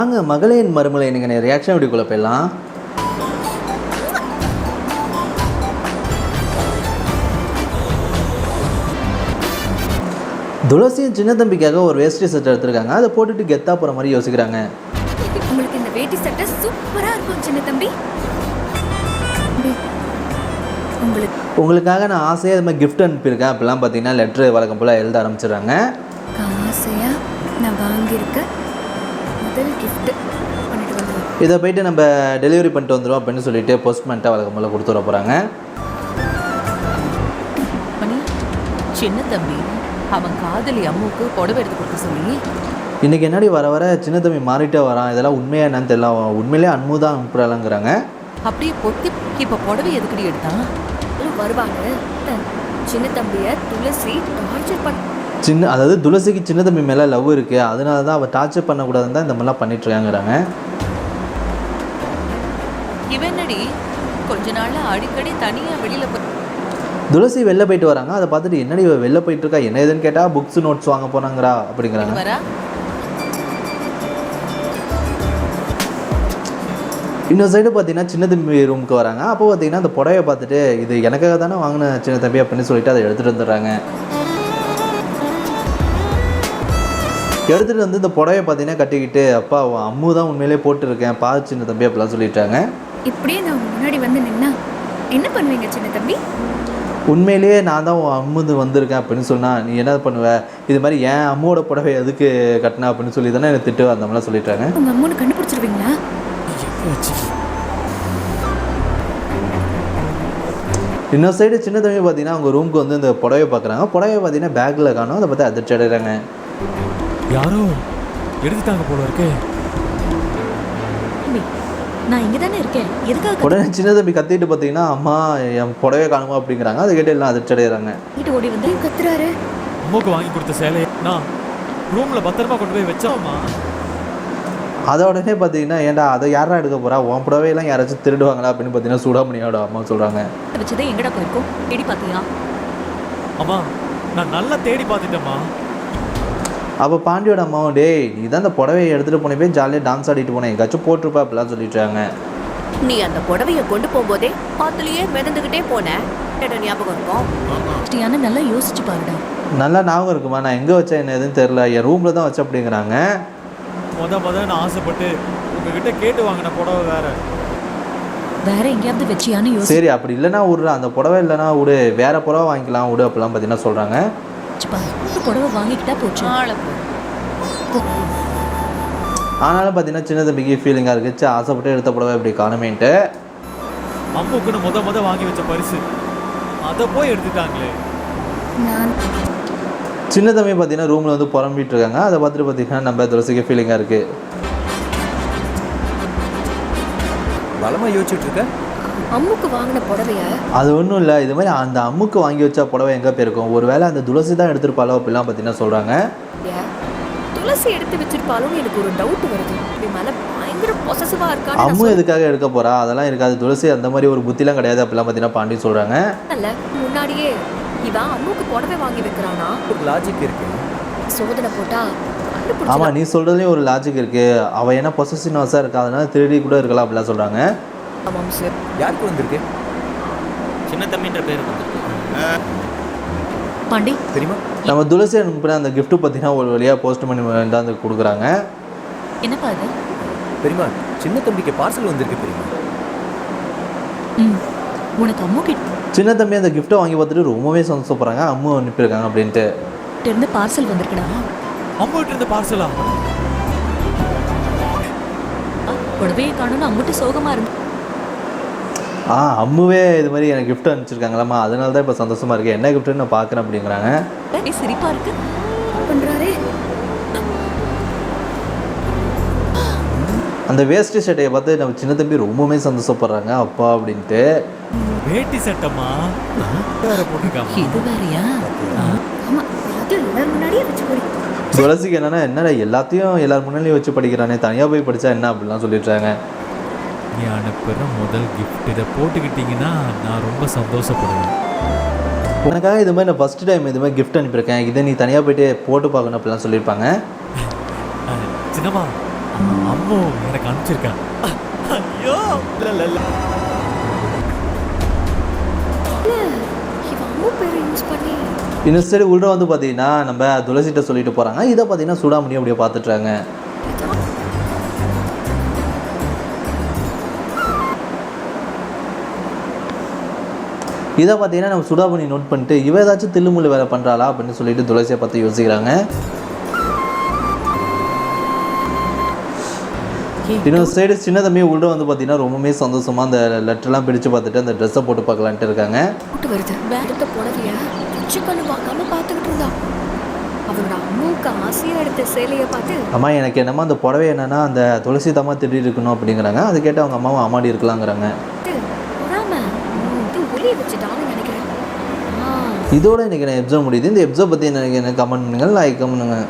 வாங்க மகளின் மருமலை நீங்கள் ரியாக்ஷன் வீடியோக்குள்ளே போயிடலாம். துளசியும் சின்ன தம்பிக்காக ஒரு வேஷ்டி சட்டை எடுத்திருக்காங்க. அதை போட்டுட்டு கெத்தா போகிற மாதிரி யோசிக்கிறாங்க. உங்களுக்கு இந்த வேட்டி சட்டை சூப்பராக இருக்கும் சின்ன தம்பி. உங்களுக்காக நான் ஆசையாக இது மாதிரி கிஃப்ட் அனுப்பியிருக்கேன். அப்பெல்லாம் பார்த்தீங்கன்னா லெட்ரு வழக்கம் போல் எழுத ஆரம்பிச்சிடுறாங்க. ஆசையாக நான் வாங்கியிருக்க முதல் கிஃப்ட் இதை போயிட்டு நம்ம டெலிவரி பண்ணிட்டு வந்துடுவோம் அப்படின்னு சொல்லிட்டு போஸ்ட்மேன்ட்டாக வழக்கம் போல் கொடுத்து வர போகிறாங்க. சின்ன தம்பி அவன் காதலி அம்முக்கு புடவை எடுத்து கொடுக்க சொல்லி இன்றைக்கி என்னடி வர வர சின்ன தம்பி மாறிட்டே வரான். இதெல்லாம் உண்மையாக என்னன்னு தெரியல. உண்மையிலே அன்பு தான் அனுப்புகிறாங்கிறாங்க. அப்படியே பொத்தி இப்போ புடவை எதுக்கடி எடுத்தான் வருவாங்க. சின்ன தம்பியை துளசி டார்ச்சர் பண்ண அதாவது துளசிக்கு சின்ன தம்பி மேலே லவ் இருக்குது. அதனால தான் அவள் டார்ச்சர் பண்ணக்கூடாதுன்னு தான் இந்த மாதிரிலாம் பண்ணிட்டுருக்காங்கிறாங்க. இவனடி கொஞ்ச நாள்ல அடிக்கடி தனியாக வெளியில் துளசி வெளில போயிட்டு வராங்க. அதை பார்த்துட்டு என்னடி வெளில போயிட்டு இருக்கா, என்ன ஏதுன்னு கேட்டால் புக்ஸ் நோட்ஸ் வாங்க போனாங்கிறா அப்படிங்கிறாங்க. இன்னொரு சைடு பார்த்தீங்கன்னா சின்ன தம்பி ரூமுக்கு வராங்க. அப்போ பார்த்தீங்கன்னா அந்த புடவையை பார்த்துட்டு இது எனக்காக தானே வாங்கின சின்ன தம்பி அப்படின்னு சொல்லிட்டு அதை எடுத்துகிட்டு வந்துடுறாங்க. எடுத்துகிட்டு வந்து இந்த புடவையை பார்த்தீங்கன்னா கட்டிக்கிட்டு அப்பா அம்மு தான் உண்மையிலே போட்டுருக்கேன் பா சின்ன தம்பி அப்படிலாம் சொல்லிட்டாங்க. இப்படியே நான் முன்னாடி வந்து நின்னா என்ன பண்ணுவீங்க சின்ன தம்பி? உண்மையிலேயே நான் தான் அம்முது வந்திருக்கேன் அப்படின்னு சொன்னால் நீ என்ன பண்ணுவ, இது மாதிரி ஏன் அம்மோட புடவை எதுக்கு கட்டினா அப்படின்னு சொல்லி தானே எனக்கு திட்டு அந்த மாதிரிலாம் சொல்லிட்டாங்க. உங்கள் அம்மோனை கண்டுபிடிச்சிருவீங்களா? இன்னொரு சைடு சின்ன தம்பி பார்த்தீங்கன்னா அவங்க ரூமுக்கு வந்து இந்த புடவை பார்க்குறாங்க. புடவை பார்த்தீங்கன்னா பேக்கில் காணும். அதை பார்த்து அதிர்ச்சி அடைகிறாங்க. யாரோ எடுத்துட்டாங்க போல இருக்கு. நான் இங்கே தானே இருக்கேன், எதுக்காக? உடனே சின்ன தம்பி கத்திட்டு பார்த்தீங்கன்னா அம்மா என் புடவை காணுமா அப்படிங்கிறாங்க. அதை கேட்டு எல்லாம் அதிர்ச்சி அடைகிறாங்க. வீட்டு ஓடி வந்து கத்துறாரு. அம்மாவுக்கு வாங்கி கொடுத்த சேலை நான் ரூமில் பத்திரமா கொண்டு போய் வச்சோம்மா. அதை உடனே பார்த்தீங்கன்னா ஏன்டா அதை யாரா எடுக்க போகிறா, உன் புடவையெல்லாம் யாராச்சும் திருடுவாங்களா அப்படின்னு பார்த்தீங்கன்னா சூடாமணியோட அம்மா சொல்கிறாங்க. வச்சதே எங்கடா போயிருக்கோம், தேடி பார்த்தியா? அம்மா நான் நல்லா தேடி பார்த்துட்டேம்மா. அப்போ பாண்டியோட அம்மாவும் டேய் நீ தான் அந்த புடவையை எடுத்துகிட்டு போனே போய் ஜாலியாக டான்ஸ் ஆடிட்டு போனேன், எங்காச்சும் போட்டிருப்பா அப்படிலாம் சொல்லிட்டாங்க. நீ அந்த புடவையை கொண்டு போகும்போதே ஆத்துலயே மிதந்துக்கிட்டே போனேன், ஞாபகம் இருக்கும்? நல்லா யோசிச்சு பாருடா. நல்லா ஞாபகம் இருக்குமா, நான் எங்கே வச்சேன் என்ன எதுன்னு தெரில, என் ரூமில் தான் வச்சேன் அப்படிங்கிறாங்க. நான் ஆசைப்பட்டு உங்ககிட்ட கேட்டு வாங்கின புடவை வேற எங்கேயாவது வச்சியான்னு சரி அப்படி இல்லைனா விட்ற, அந்த புடவை இல்லைனா விடு, வேற புடவை வாங்கிக்கலாம் விடு அப்படிலாம் பார்த்தீங்கன்னா சொல்கிறாங்க. புடவை வாங்கிக்கிட்டா போச்சு. ஆனாலும் பார்த்தீங்கன்னா சின்ன தம்பிக்கு ஃபீலிங்காக இருக்குச்சு, ஆசைப்பட்டு எடுத்த புடவை இப்படி காணுமேன்ட்டு. அம்முக்குன்னு முத வாங்கி வச்ச பரிசு அதை போய் எடுத்துட்டாங்களே. சின்ன தம்பி பார்த்தீங்கன்னா ரூமில் வந்து புறம்பிட்டு இருக்காங்க. அதை பார்த்துட்டு பார்த்தீங்கன்னா நம்ம துளசிக்கு ஃபீலிங்காக இருக்குது. பலமாக யோசிச்சுட்டு இருக்க அம்முக்கு வாங்கின புடவைய அது ஒன்றும் இல்லை, இது மாதிரி அந்த அம்முக்கு வாங்கி வச்சா புடவை எங்கே போயிருக்கும், ஒரு வேளை அந்த துளசி தான் எடுத்துருப்பாளோ அப்படிலாம் பார்த்தீங்கன்னா சொல்கிறாங்க. துளசி எடுத்து வச்சிருப்பாலும் எனக்கு ஒரு டவுட் வருது. மேலே பயங்கர பொசசிவா இருக்கா. அம்மு எதுக்காக எடுக்க போறா, அதெல்லாம் இருக்காது. துளசி அந்த மாதிரி ஒரு புத்திலாம் கிடையாது அப்படிலாம் பார்த்தீங்கன்னா பாண்டி சொல்கிறாங்க. அல்ல முன்னாடியே இவன் அம்முக்கு புடவை வாங்கி வைக்கிறானா, ஒரு லாஜிக் இருக்கு. சோதனை போட்டா ஆமாம் நீ சொல்கிறதுலேயும் ஒரு லாஜிக் இருக்குது. அவள் என்ன பொசசிவ்னஸாக இருக்கா, அதனால திருடி கூட இருக்கலாம் அப்படிலாம் சொல்கிறாங்க. ஆமாம் சார். யாருக்கு வந்திருக்கு? சின்ன தம்பின்ற பேர் வந்திருக்கு. பாண்டி தெரியுமா? நம்ம துளசி அனுப்பின அந்த கிஃப்ட் பார்த்தீங்கன்னா ஒரு வழியாக போஸ்ட் பண்ணி வந்து கொடுக்குறாங்க. என்னப்பா அது? தெரியுமா சின்ன தம்பிக்கு பார்சல் வந்திருக்கு தெரியுமா? உனக்கு அம்மு கிட்ட சின்ன தம்பி அந்த கிஃப்ட்டை வாங்கி பார்த்துட்டு ரொம்பவே சந்தோஷப்படுறாங்க. அம்மு அனுப்பியிருக்காங்க அப்படின்ட்டு. இருந்து பார்சல் வந்திருக்குடா. அம்மா கிட்ட இருந்த பார்சலா? புடவையை காணும்னு அம்முட்டு சோகமா இருந்து அம்முவே இது மாதிரி எனக்கு கிஃப்ட் அனுப்பிச்சிருக்காங்களாம்மா, அதனால தான் இப்போ சந்தோஷமாக இருக்குது, என்ன கிஃப்ட்டுன்னு நான் பார்க்குறேன் அப்படிங்கிறாங்க. சிரிப்பா இருக்கு பண்றாரே. அந்த வேஷ்டி சட்டையை பார்த்து நம்ம சின்ன தம்பி ரொம்பவுமே சந்தோஷப்படுறாங்க அப்பா அப்படின்ட்டு. வேட்டி சட்டமா வேற போட்டுருக்காங்க. இது வேறையா? ஆமா எல்லாத்தையும் எல்லாரும் முன்னாடியே வச்சு போடி. துளசிக்கு என்னடா எல்லாத்தையும் எல்லாரும் முன்னாடியும் வச்சு படிக்கிறானே, தனியாக போய் படித்தா என்ன அப்படிலாம் சொல்லிடுறாங்க. நீ அனுப்புகிற முதல் கிஃப்ட் இதை போட்டுக்கிட்டிங்கன்னா நான் ரொம்ப சந்தோஷப்படுவேன். உனக்காக இது மாதிரி நான் ஃபஸ்ட்டு டைம் இது மாதிரி கிஃப்ட் அனுப்பியிருக்கேன், இதை நீ தனியாக போயிட்டு போட்டு பார்க்கணும் அப்படிலாம் சொல்லியிருப்பாங்க. சின்னம்மா அம்மு எனக்கு அனுப்பிச்சிருக்கான். ஐயோ இல்ல இவன் அம்மு பேரை யூஸ் பண்ணி இன்னும் சரி உள்ள வந்து பார்த்தீங்கன்னா நம்ம துளசிட்ட சொல்லிட்டு போகிறாங்க. இதை பார்த்தீங்கன்னா சூடாமணி அப்படியே பார்த்துட்றாங்க. இதை பார்த்தீங்கன்னா நம்ம சுடாமணி நோட் பண்ணிட்டு இவ ஏதாச்சும் தில்லுமுள்ளு வேலை பண்ணுறாளா அப்படின்னு சொல்லிட்டு துளசியை பார்த்து யோசிக்கிறாங்க. இன்னொரு சைடு சின்ன தம்பி உள்ள வந்து பார்த்தீங்கன்னா ரொம்பவே சந்தோஷமாக அந்த லெட்டர்லாம் பிடிச்சு பார்த்துட்டு அந்த ட்ரெஸ்ஸை போட்டு பார்க்கலான்ட்டு இருக்காங்க. போட்டு வருது எடுத்த புடவைய பிச்சு கண்ணு பார்க்காம பார்த்துக்கிட்டு இருந்தா. அவனோட அம்மாவுக்கு ஆசையா எடுத்த சேலையை பார்த்து அம்மா எனக்கு என்னம்மா அந்த புடவை என்னன்னா அந்த துளசி தாம்மா திடீர் இருக்கணும் அப்படிங்கிறாங்க. அது கேட்டு அவங்க அம்மாவும் அம்மாடி இருக்கலாங்கிறாங்க. பொறாம இது ஒளிய வச்சுட்டான்னு நினைக்கிறேன். இதோட இன்றைக்கி நான் எபிசோட் முடியுது. இந்த எபிசோட் பற்றி எனக்கு கமெண்ட் பண்ணுங்கள், லைக் பண்ணுங்கள்.